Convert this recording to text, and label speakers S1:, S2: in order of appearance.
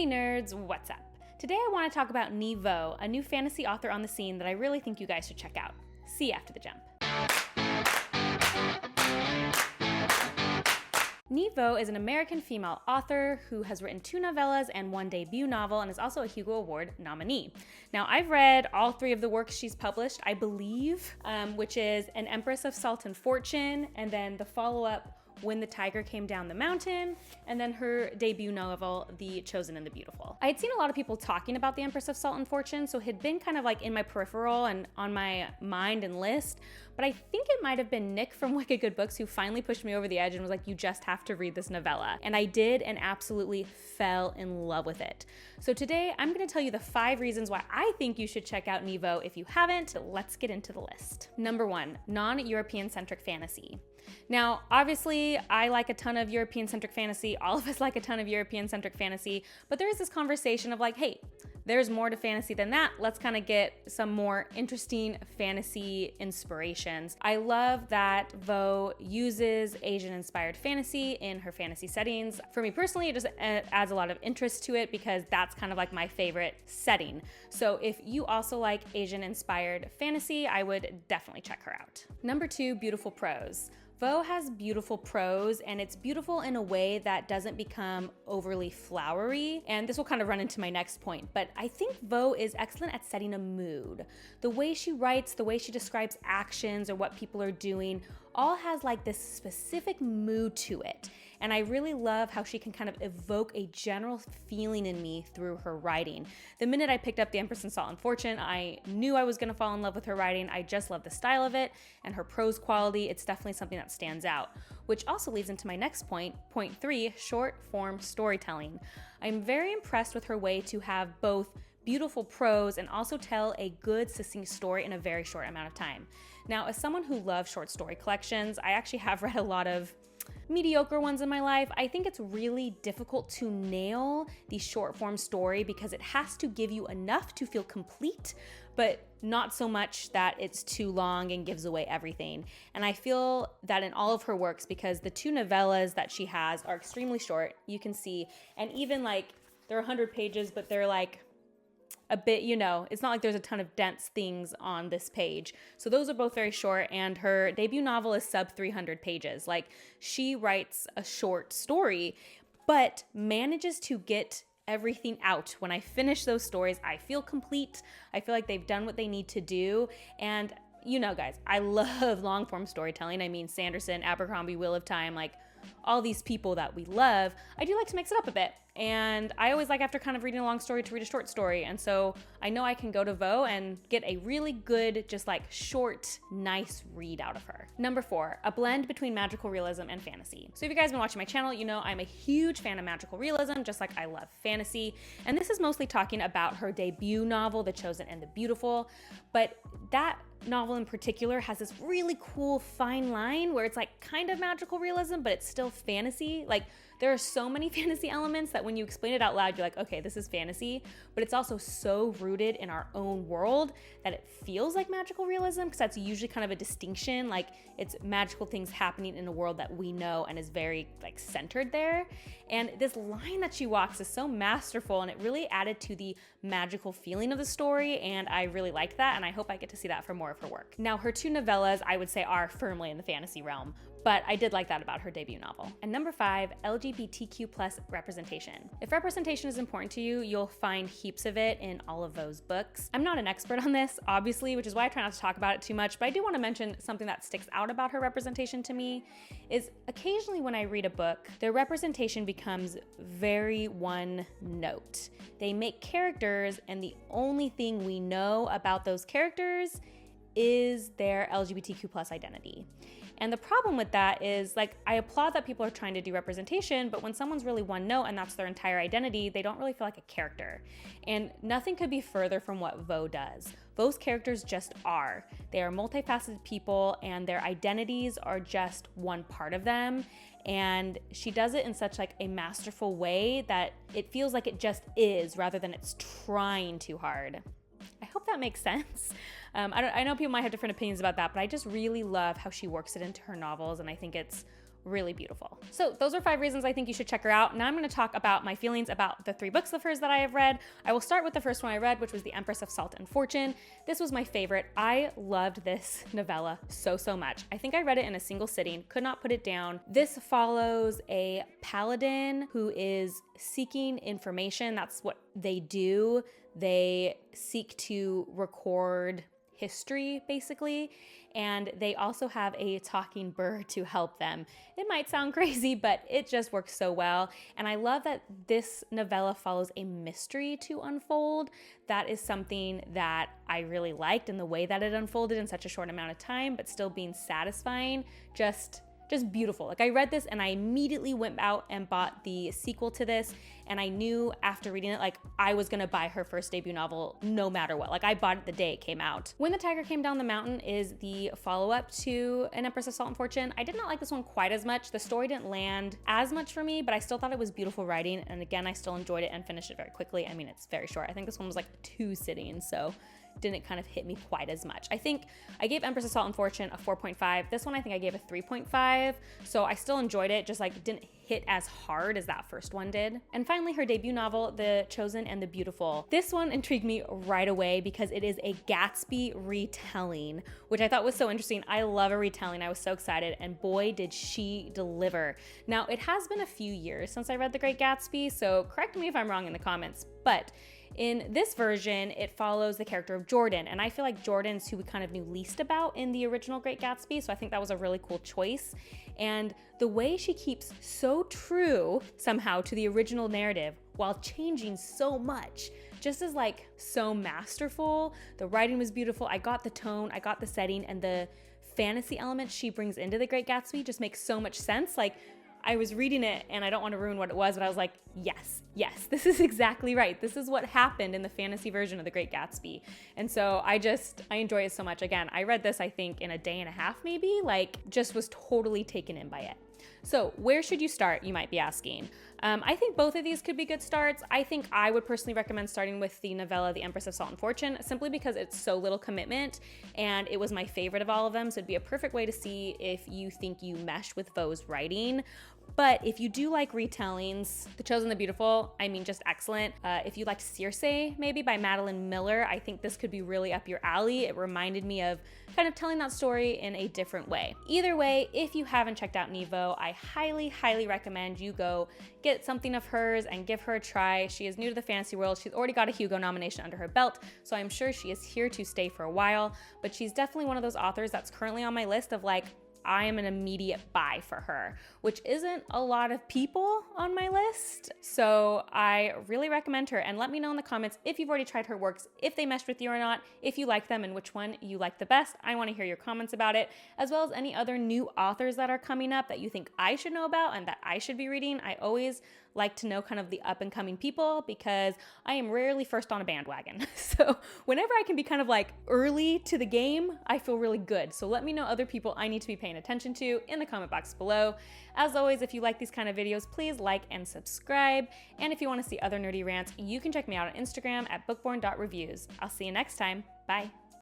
S1: Hey nerds, what's up? Today I want to talk about Nghi Vo, a new fantasy author on the scene that I really think you guys should check out. See you after the jump. Nghi Vo is an American female author who has written 2 novellas and 1 debut novel and is also a Hugo Award nominee. Now, I've read all 3 of the works she's published, I believe, which is An Empress of Salt and Fortune, and then the follow-up When the Tiger Came Down the Mountain, and then her debut novel, The Chosen and the Beautiful. I had seen a lot of people talking about The Empress of Salt and Fortune, so it had been kind of like in my peripheral and on my mind and list, but I think it might have been Nick from Wicked Good Books who finally pushed me over the edge and was like, you just have to read this novella. And I did, and absolutely fell in love with it. So today, I'm gonna tell you the 5 reasons why I think you should check out Nghi Vo if you haven't. Let's get into the list. Number 1, non-European centric fantasy. Now, obviously, I like a ton of European-centric fantasy. All of us like a ton of European-centric fantasy, but there is this conversation of like, hey, there's more to fantasy than that. Let's kind of get some more interesting fantasy inspirations. I love that Vo uses Asian-inspired fantasy in her fantasy settings. For me personally, it just adds a lot of interest to it because that's kind of like my favorite setting. So if you also like Asian-inspired fantasy, I would definitely check her out. Number 2, beautiful prose. Vo has beautiful prose, and it's beautiful in a way that doesn't become overly flowery, and this will kind of run into my next point, but I think Vo is excellent at setting a mood. The way she writes, the way she describes actions or what people are doing, all has like this specific mood to it. And I really love how she can kind of evoke a general feeling in me through her writing. The minute I picked up The Empress of Salt and Fortune, I knew I was gonna fall in love with her writing. I just love the style of it and her prose quality. It's definitely something that stands out, which also leads into my next point, point 3, short form storytelling. I'm very impressed with her way to have both beautiful prose and also tell a good, succinct story in a very short amount of time. Now, as someone who loves short story collections, I actually have read a lot of mediocre ones in my life. I think it's really difficult to nail the short form story because it has to give you enough to feel complete, but not so much that it's too long and gives away everything. And I feel that in all of her works, because the 2 novellas that she has are extremely short, you can see, and even like they're 100 pages, but they're like a bit, you know, it's not like there's a ton of dense things on this page. So those are both very short, and her debut novel is sub 300 pages. Like, she writes a short story, but manages to get everything out. When I finish those stories, I feel complete. I feel like they've done what they need to do. And you know, guys, I love long form storytelling. I mean, Sanderson, Abercrombie, Wheel of Time, like all these people that we love. I do like to mix it up a bit. And I always like, after kind of reading a long story, to read a short story. And so I know I can go to Vo and get a really good, just like short, nice read out of her. Number 4, a blend between magical realism and fantasy. So if you guys have been watching my channel, you know I'm a huge fan of magical realism, just like I love fantasy. And this is mostly talking about her debut novel, The Chosen and the Beautiful. But that novel in particular has this really cool fine line where it's like kind of magical realism, but it's still fantasy. Like, there are so many fantasy elements that when you explain it out loud, you're like, okay, this is fantasy, but it's also so rooted in our own world that it feels like magical realism, because that's usually kind of a distinction. Like, it's magical things happening in a world that we know and is very like centered there. And this line that she walks is so masterful, and it really added to the magical feeling of the story, and I really liked that, and I hope I get to see that for more of her work. Now, her 2 novellas, I would say, are firmly in the fantasy realm, but I did like that about her debut novel. And number 5, LGBTQ plus representation. If representation is important to you, you'll find heaps of it in all of those books. I'm not an expert on this, obviously, which is why I try not to talk about it too much, but I do want to mention something that sticks out about her representation to me is occasionally when I read a book, their representation becomes very one note. They make characters, and the only thing we know about those characters is their LGBTQ plus identity. And the problem with that is, like, I applaud that people are trying to do representation, but when someone's really one note and that's their entire identity, they don't really feel like a character. And nothing could be further from what Vo does. Vo's characters just are. They are multifaceted people, and their identities are just one part of them. And she does it in such like a masterful way that it feels like it just is, rather than it's trying too hard. I hope that makes sense. I know people might have different opinions about that, but I just really love how she works it into her novels, and I think it's really beautiful. So those are 5 reasons I think you should check her out. Now I'm going to talk about my feelings about the 3 books of hers that I have read. I will start with the first one I read, which was The Empress of Salt and Fortune. This was my favorite. I loved this novella so much. I think I read it in a single sitting, could not put it down. This follows a paladin who is seeking information. That's what they do. They seek to record history, basically, and they also have a talking bird to help them. It might sound crazy, but it just works so well, and I love that this novella follows a mystery to unfold. That is something that I really liked, and the way that it unfolded in such a short amount of time, but still being satisfying, just beautiful. Like, I read this and I immediately went out and bought the sequel to this, and I knew after reading it, like, I was gonna buy her first debut novel no matter what. Like, I bought it the day it came out. When the Tiger Came Down the Mountain is the follow-up to An Empress of Salt and Fortune. I did not like this one quite as much. The story didn't land as much for me, but I still thought it was beautiful writing, and again, I still enjoyed it and finished it very quickly. I mean, it's very short. I think this one was like 2 sittings, so didn't kind of hit me quite as much. I think I gave Empress of Salt and Fortune a 4.5. This one I think I gave a 3.5. So I still enjoyed it, just like didn't hit as hard as that first one did. And finally, her debut novel, The Chosen and the Beautiful. This one intrigued me right away because it is a Gatsby retelling, which I thought was so interesting. I love a retelling. I was so excited, and boy, did she deliver. Now, it has been a few years since I read The Great Gatsby, so correct me if I'm wrong in the comments, but in this version, it follows the character of Jordan, and I feel like Jordan's who we kind of knew least about in the original Great Gatsby, so I think that was a really cool choice. And the way she keeps so true somehow to the original narrative while changing so much just is like so masterful. The writing was beautiful. I got the tone, I got the setting, and the fantasy elements she brings into The Great Gatsby just makes so much sense. Like, I was reading it, and I don't want to ruin what it was, but I was like, yes, this is exactly right. This is what happened in the fantasy version of The Great Gatsby. And so I enjoy it so much. Again, I read this, I think, in a day and a half, maybe, like, just was totally taken in by it. So where should you start, you might be asking? I think both of these could be good starts. I think I would personally recommend starting with the novella, The Empress of Salt and Fortune, simply because it's so little commitment, and it was my favorite of all of them, so it'd be a perfect way to see if you think you mesh with Vo's writing. But if you do like retellings, The Chosen, the Beautiful, I mean, just excellent. If you liked Circe, maybe by Madeline Miller, I think this could be really up your alley. It reminded me of kind of telling that story in a different way. Either way, if you haven't checked out Nghi Vo, I highly recommend you go get something of hers and give her a try. She is new to the fantasy world. She's already got a Hugo nomination under her belt, so I'm sure she is here to stay for a while, but she's definitely one of those authors that's currently on my list of like, I am an immediate buy for her, which isn't a lot of people on my list. So I really recommend her, and let me know in the comments if you've already tried her works, if they meshed with you or not, if you like them and which one you like the best. I want to hear your comments about it, as well as any other new authors that are coming up that you think I should know about and that I should be reading. I always like to know kind of the up and coming people because I am rarely first on a bandwagon. So whenever I can be kind of like early to the game, I feel really good. So let me know other people I need to be paying attention to in the comment box below. As always, if you like these kind of videos, please like and subscribe. And if you want to see other nerdy rants, you can check me out on Instagram at bookborn.reviews. I'll see you next time. Bye.